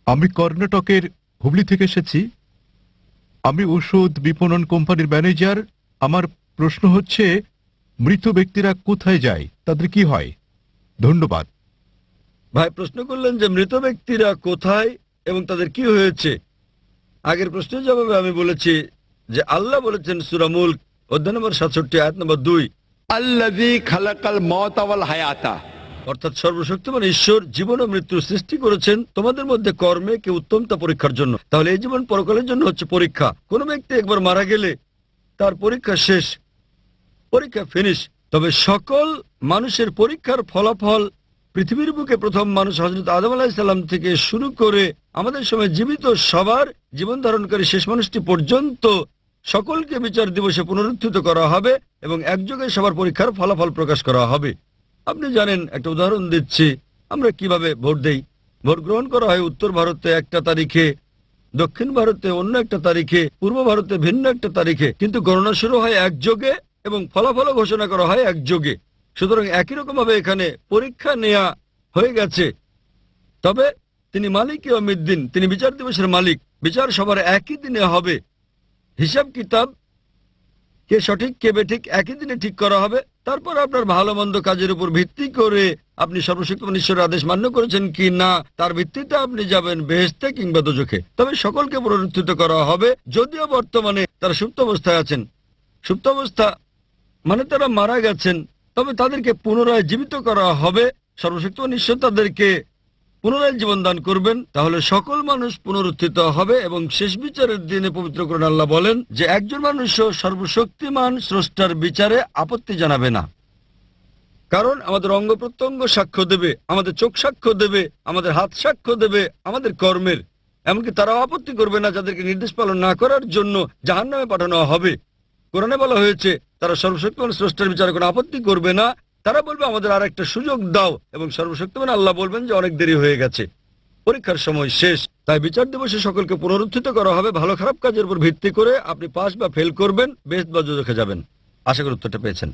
আমি কর্ণাটকের হুবলি থেকে এসেছি। আমি ওষুধ বিপণন কোম্পানির ম্যানেজার। আমার প্রশ্ন হচ্ছে, মৃত ব্যক্তিরা কোথায় যায়, তাদের কি হয়? ধন্যবাদ। ভাই প্রশ্ন করলেন যে মৃত ব্যক্তিরা কোথায় এবং তাদের কি হয়েছে। আগের প্রশ্নের জবাবে আমি বলেছি যে আল্লাহ বলেছেন সূরা মুলক অধ্যায় নম্বর 67 আয়াত নম্বর 2, আল্লাযী খালাকাল মাউতা ওয়াল হায়াতা, অর্থাৎ সর্বশক্তিমান ঈশ্বর জীবন ও মৃত্যু সৃষ্টি করেছেন তোমাদের মধ্যে কর্মে কে উত্তমতা পরীক্ষার জন্য। তাহলে এই জীবন পরকালের জন্য হচ্ছে পরীক্ষা। কোনো ব্যক্তি একবার মারা গেলে তার পরীক্ষা শেষ, পরীক্ষা ফিনিশ। তবে সকল মানুষের পরীক্ষার ফলাফল পৃথিবীর বুকে প্রথম মানুষ হযরত আদম আলাইহিস সালাম থেকে শুরু করে আমাদের সময় জীবিত সবার জীবন ধারণকারী শেষ মানুষটি পর্যন্ত সকলকে বিচার দিবসে পুনরুত্থিত করা হবে এবং একযোগে সবার পরীক্ষার ফলাফল প্রকাশ করা হবে। আপনি জানেন, একটা উদাহরণ দিচ্ছি, আমরা কিভাবে ভোট দেই। ভোট গ্রহণ করা হয় উত্তর ভারতে একটা তারিখে, দক্ষিণ ভারতে অন্য একটা তারিখে, পূর্ব ভারতে ভিন্ন একটা তারিখে, কিন্তু গণনা শুরু হয় একযোগে এবং ফলাফল ঘোষণা করা হয় একযোগে। সুতরাং একই রকম ভাবে এখানে পরীক্ষা নেওয়া হয়ে গেছে। তবে তিনি মালিক ইয়াউমিদ্দিন, তিনি বিচার দিবসের মালিক। বিচার সবার একই দিনে হবে। হিসাব কিতাব কে সঠিক কে বেঠিক একই দিনে ঠিক করা হবে। তারপর আপনার ভালো মন্দ কাজের উপর ভিত্তি করে আপনি সর্বশক্তিমান ঈশ্বরের আদেশ মান্য করেছেন কি না, তার ভিত্তিতে আপনি যাবেন বেহেশতে কিংবা দোজখে। তবে সকলকে পুনরুত্থিত করা হবে, যদিও বর্তমানে তারা সুপ্ত অবস্থায় আছেন। সুপ্ত অবস্থা মানে তারা মারা গেছেন, তবে তাদেরকে পুনরায় জীবিত করা হবে। সর্বশক্তিমান ঈশ্বর তাদেরকে পুনরায় জীবন দান করবেন। তাহলে সকল মানুষ পুনরুত্থিত হবে এবং শেষ বিচারের দিনে পবিত্র কোরআন আল্লাহ বলেন যে একজন মানুষও সর্বশক্তিমান স্রষ্টার বিচারে আপত্তি জানাবে না। কারণ আমাদের অঙ্গ প্রত্যঙ্গ সাক্ষ্য দেবে, আমাদের চোখ সাক্ষ্য দেবে, আমাদের হাত সাক্ষ্য দেবে আমাদের কর্মের। এমনকি তারাও আপত্তি করবে না যাদেরকে নির্দেশ পালন না করার জন্য জাহান্নামে পাঠানো হবে। কোরআনে বলা হয়েছে তারা সর্বশক্তিমান স্রষ্টার বিচারে কোনো আপত্তি করবে না। তারা বলবে আমাদের আর একটা সুযোগ দাও, এবং সর্বশক্তিমান আল্লাহ বলবেন যে অনেক দেরি হয়ে গেছে, পরীক্ষার সময় শেষ। তাই বিচার দিবসে সকলকে পুনরুত্থিত করা হবে ভালো খারাপ কাজের উপর ভিত্তি করে। আপনি পাস বা ফেল করবেন, বেহেশত বা দোজখে যাবেন। আশা করি উত্তরটা পেয়েছেন।